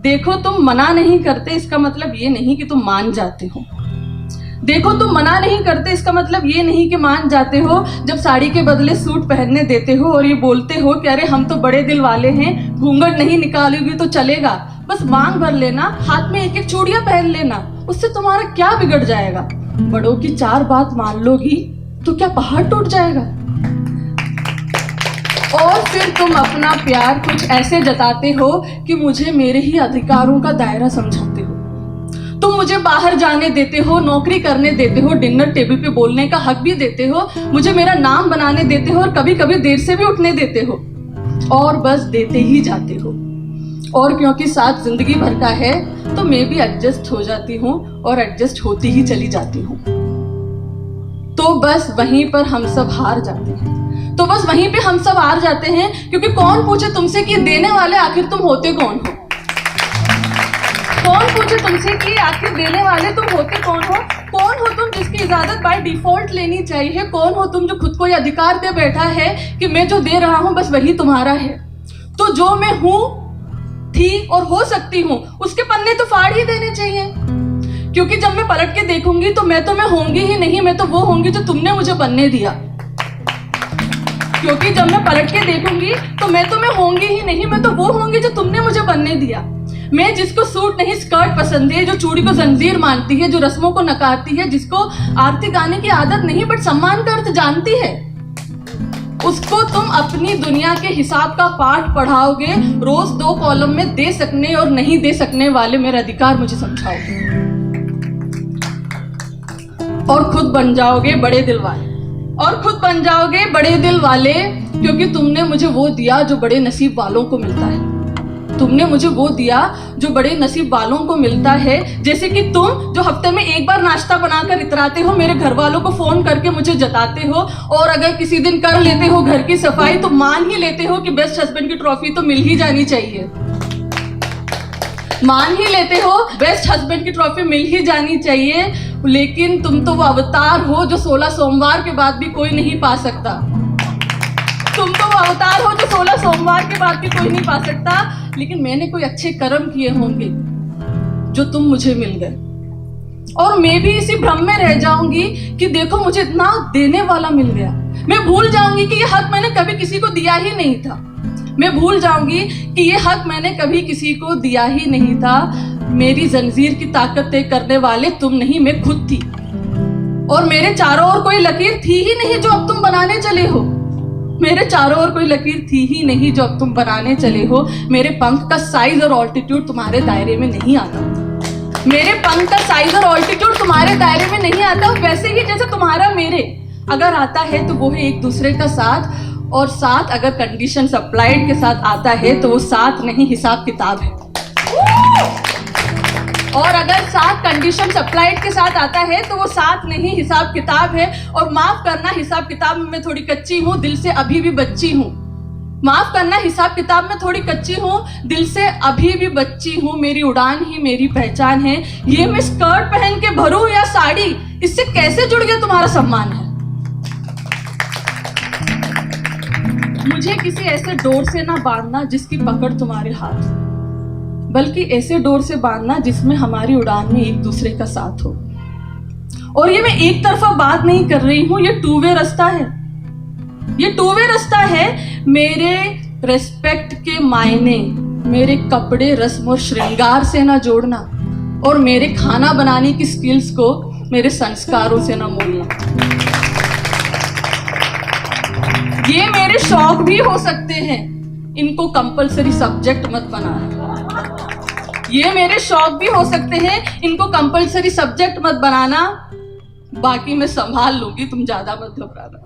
देखो तुम मना नहीं करते इसका मतलब ये नहीं कि तुम मान जाते हो। देखो तुम मना नहीं करते इसका मतलब ये नहीं कि मान जाते हो। जब साड़ी के बदले सूट पहनने देते हो और ये बोलते हो कि अरे हम तो बड़े दिल वाले हैं, घूंघट नहीं निकालोगी तो चलेगा, बस मांग भर लेना, हाथ में एक एक चूड़ियां पहन लेना, उससे तुम्हारा क्या बिगड़ जाएगा। बड़ों की 4 बात मान लोगी तो क्या पहाड़ टूट जाएगा। और फिर तुम अपना प्यार कुछ ऐसे जताते हो कि मुझे मेरे ही अधिकारों का दायरा समझाते हो। तुम मुझे बाहर जाने देते हो, नौकरी करने देते हो, डिनर टेबल पे बोलने का हक भी देते हो, मुझे मेरा नाम बनाने देते हो और कभी कभी देर से भी उठने देते हो, और बस देते ही जाते हो। और क्योंकि साथ जिंदगी भर का है तो मैं भी एडजस्ट हो जाती हूँ और एडजस्ट होती ही चली जाती हूँ। तो बस वहीं पर हम सब हार जाते हैं। क्योंकि कौन पूछे तुमसे कि देने वाले आखिर तुम होते कौन हो। कौन पूछे तुमसे कि आखिर देने वाले तुम होते कौन हो। कौन हो तुम जिसकी इजाजत बाय डिफॉल्ट लेनी चाहिए। कौन हो तुम जो खुद को ये अधिकार दे बैठा है कि मैं जो दे रहा हूं बस वही तुम्हारा है। तो जो मैं हूं, थी और हो सकती हूं उसके पन्ने तो फाड़ ही देने चाहिए। क्योंकि जब मैं पलट के देखूंगी तो मैं होंगी ही नहीं, मैं तो वो होंगी जो तुमने मुझे बनने दिया। क्योंकि जब मैं पलट के देखूंगी तो मैं होंगी ही नहीं, मैं तो वो होंगी जो तुमने मुझे बनने दिया। मैं जिसको सूट नहीं स्कर्ट पसंद है, जो चूड़ी को जंजीर मानती है, जो रस्मों को नकारती है, जिसको आरती गाने की आदत नहीं बट सम्मान का अर्थ जानती है, उसको तुम अपनी दुनिया के हिसाब का पाठ पढ़ाओगे। रोज 2 कॉलम में दे सकने और नहीं दे सकने वाले मेरा अधिकार मुझे समझाओगे और खुद बन जाओगे बड़े दिल वाले। क्योंकि तुमने मुझे वो दिया जो बड़े नसीब वालों को मिलता है। तुमने मुझे वो दिया जो बड़े नसीब वालों को मिलता है। जैसे कि तुम जो हफ्ते में एक बार नाश्ता बनाकर इतराते हो, मेरे घर वालों को फोन करके मुझे जताते हो, और अगर किसी दिन कर लेते हो घर की सफाई तो मान ही लेते हो कि बेस्ट हस्बैंड की ट्रॉफी तो मिल ही जानी चाहिए। मान ही लेते हो बेस्ट हस्बैंड की ट्रॉफी मिल ही जानी चाहिए। लेकिन तुम तो वो अवतार हो जो 16 सोमवार के बाद भी कोई नहीं पा सकता। तुम तो वो अवतार हो जो 16 सोमवार के बाद भी कोई नहीं पा सकता। लेकिन मैंने कोई अच्छे कर्म किए होंगे जो तुम मुझे मिल गए, और मैं भी इसी भ्रम में रह जाऊंगी कि देखो मुझे इतना देने वाला मिल गया। मैं भूल जाऊंगी कि ये हक मैंने कभी किसी को दिया ही नहीं था। मेरी जंजीर की ताकत तय करने वाले तुम नहीं, मैं खुद थी। और मेरे चारों ओर कोई लकीर थी ही नहीं जो अब तुम बनाने चले हो। मेरे पंख का साइज और ऑल्टीट्यूड तुम्हारे दायरे में नहीं आता। वैसे ही जैसे तुम्हारा मेरे अगर आता है तो वो है एक दूसरे का साथ, और साथ अगर कंडीशन अप्लाइड के साथ आता है तो वो साथ नहीं हिसाब किताब है। और अगर साथ कंडीशन अप्लाइड के साथ आता है तो वो साथ नहीं हिसाब किताब है। और माफ करना, हिसाब किताब में मैं थोड़ी कच्ची हूँ, दिल से अभी भी बच्ची हूँ। मेरी उड़ान ही मेरी पहचान है। ये मैं स्कर्ट पहन के भरूं या साड़ी, इससे कैसे जुड़ गया तुम्हारा सम्मान है। मुझे किसी ऐसे डोर से ना बांधना जिसकी पकड़ तुम्हारे हाथ, बल्कि ऐसे डोर से बांधना जिसमें हमारी उड़ान में एक दूसरे का साथ हो। और ये मैं एक तरफा बात नहीं कर रही हूं, ये टू वे रास्ता है। मेरे रेस्पेक्ट के मायने मेरे कपड़े, रस्म और श्रृंगार से ना जोड़ना, और मेरे खाना बनाने की स्किल्स को मेरे संस्कारों से ना मोड़ना। ये मेरे शौक भी हो सकते हैं, इनको कंपलसरी सब्जेक्ट मत बनाना। बाकी मैं संभाल लूंगी, तुम ज्यादा मत घबराना।